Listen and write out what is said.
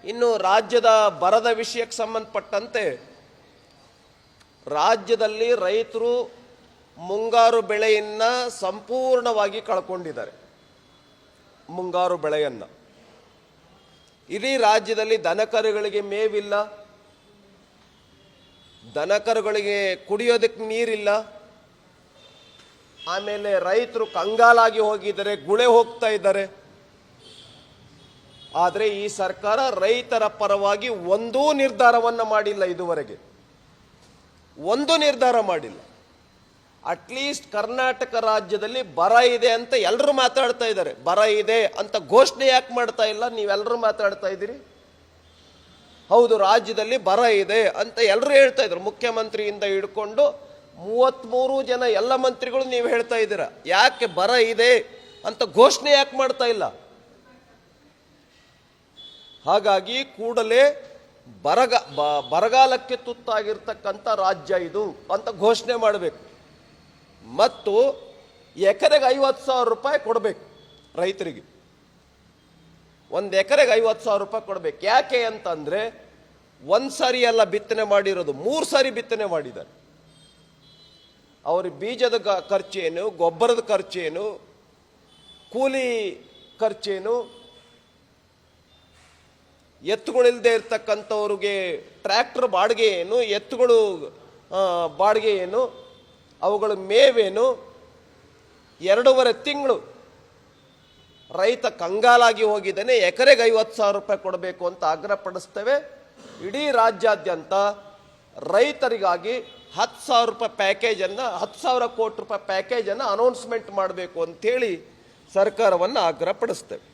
ಇನ್ನು ರಾಜ್ಯದ ಬರದ ವಿಷಯಕ್ಕೆ ಸಂಬಂಧಪಟ್ಟಂತೆ ರಾಜ್ಯದಲ್ಲಿ ರೈತರು ಮುಂಗಾರು ಬೆಳೆಯನ್ನು ಸಂಪೂರ್ಣವಾಗಿ ಕಳ್ಕೊಂಡಿದ್ದಾರೆ. ಮುಂಗಾರು ಬೆಳೆಯನ್ನು ಇಡೀ ರಾಜ್ಯದಲ್ಲಿ ದನಕರುಗಳಿಗೆ ಮೇವಿಲ್ಲ, ದನಕರುಗಳಿಗೆ ಕುಡಿಯೋದಕ್ಕೆ ನೀರಿಲ್ಲ, ಆಮೇಲೆ ರೈತರು ಕಂಗಾಲಾಗಿ ಹೋಗಿದ್ದಾರೆ, ಗುಳೆ ಹೋಗ್ತಾ ಇದ್ದಾರೆ. ಆದರೆ ಈ ಸರ್ಕಾರ ರೈತರ ಪರವಾಗಿ ಒಂದೂ ನಿರ್ಧಾರವನ್ನು ಮಾಡಿಲ್ಲ. ಇದುವರೆಗೆ ಒಂದು ನಿರ್ಧಾರ ಮಾಡಿಲ್ಲ. ಅಟ್ಲೀಸ್ಟ್ ಕರ್ನಾಟಕ ರಾಜ್ಯದಲ್ಲಿ ಬರ ಇದೆ ಅಂತ ಎಲ್ಲರೂ ಮಾತಾಡ್ತಾ ಇದ್ದಾರೆ. ಬರ ಇದೆ ಅಂತ ಘೋಷಣೆ ಯಾಕೆ ಮಾಡ್ತಾ ಇಲ್ಲ? ನೀವೆಲ್ಲರೂ ಮಾತಾಡ್ತಾ ಇದ್ದೀರಿ. ಹೌದು, ರಾಜ್ಯದಲ್ಲಿ ಬರ ಇದೆ ಅಂತ ಎಲ್ಲರೂ ಹೇಳ್ತಾ ಇದ್ರು. ಮುಖ್ಯಮಂತ್ರಿಯಿಂದ ಹಿಡ್ಕೊಂಡು 33 ಜನ ಎಲ್ಲ ಮಂತ್ರಿಗಳು ನೀವು ಹೇಳ್ತಾ ಇದ್ದೀರಾ. ಯಾಕೆ ಬರ ಇದೆ ಅಂತ ಘೋಷಣೆ ಯಾಕೆ ಮಾಡ್ತಾ ಇಲ್ಲ? ಹಾಗಾಗಿ ಕೂಡಲೇ ಬರಗಾಲಕ್ಕೆ ತುತ್ತಾಗಿರ್ತಕ್ಕಂಥ ರಾಜ್ಯ ಇದು ಅಂತ ಘೋಷಣೆ ಮಾಡಬೇಕು. ಮತ್ತು ಎಕರೆಗೆ 50,000 ರೂಪಾಯಿ ಕೊಡಬೇಕು ರೈತರಿಗೆ. ಒಂದು ಎಕರೆಗೆ 50,000 ರೂಪಾಯಿ ಕೊಡಬೇಕು. ಯಾಕೆ ಅಂತಂದರೆ ಒಂದು ಸಾರಿ ಎಲ್ಲ ಬಿತ್ತನೆ ಮಾಡಿರೋದು, 3 ಸಾರಿ ಬಿತ್ತನೆ ಮಾಡಿದ್ದಾರೆ. ಅವ್ರ ಬೀಜದ ಖರ್ಚೇನು, ಗೊಬ್ಬರದ ಖರ್ಚೇನು, ಕೂಲಿ ಖರ್ಚೇನು, ಎತ್ತುಗಳಿಲ್ಲದೆ ಇರ್ತಕ್ಕಂಥವ್ರಿಗೆ ಟ್ರ್ಯಾಕ್ಟರ್ ಬಾಡಿಗೆ ಏನು, ಎತ್ತುಗಳು ಬಾಡಿಗೆ ಏನು, ಅವುಗಳ ಮೇವೇನು, 2.5 ತಿಂಗಳು ರೈತ ಕಂಗಾಲಾಗಿ ಹೋಗಿದ್ದಾನೆ. ಎಕರೆಗೆ 50,000 ರೂಪಾಯಿ ಕೊಡಬೇಕು ಅಂತ ಆಗ್ರಹಪಡಿಸ್ತೇವೆ. ಇಡೀ ರಾಜ್ಯಾದ್ಯಂತ ರೈತರಿಗಾಗಿ 10,000 ರೂಪಾಯಿ ಪ್ಯಾಕೇಜನ್ನು, 10,000 ಕೋಟಿ ರೂಪಾಯಿ ಪ್ಯಾಕೇಜನ್ನು ಅನೌನ್ಸ್ಮೆಂಟ್ ಮಾಡಬೇಕು ಅಂತೇಳಿ ಸರ್ಕಾರವನ್ನು ಆಗ್ರಹಪಡಿಸ್ತೇವೆ.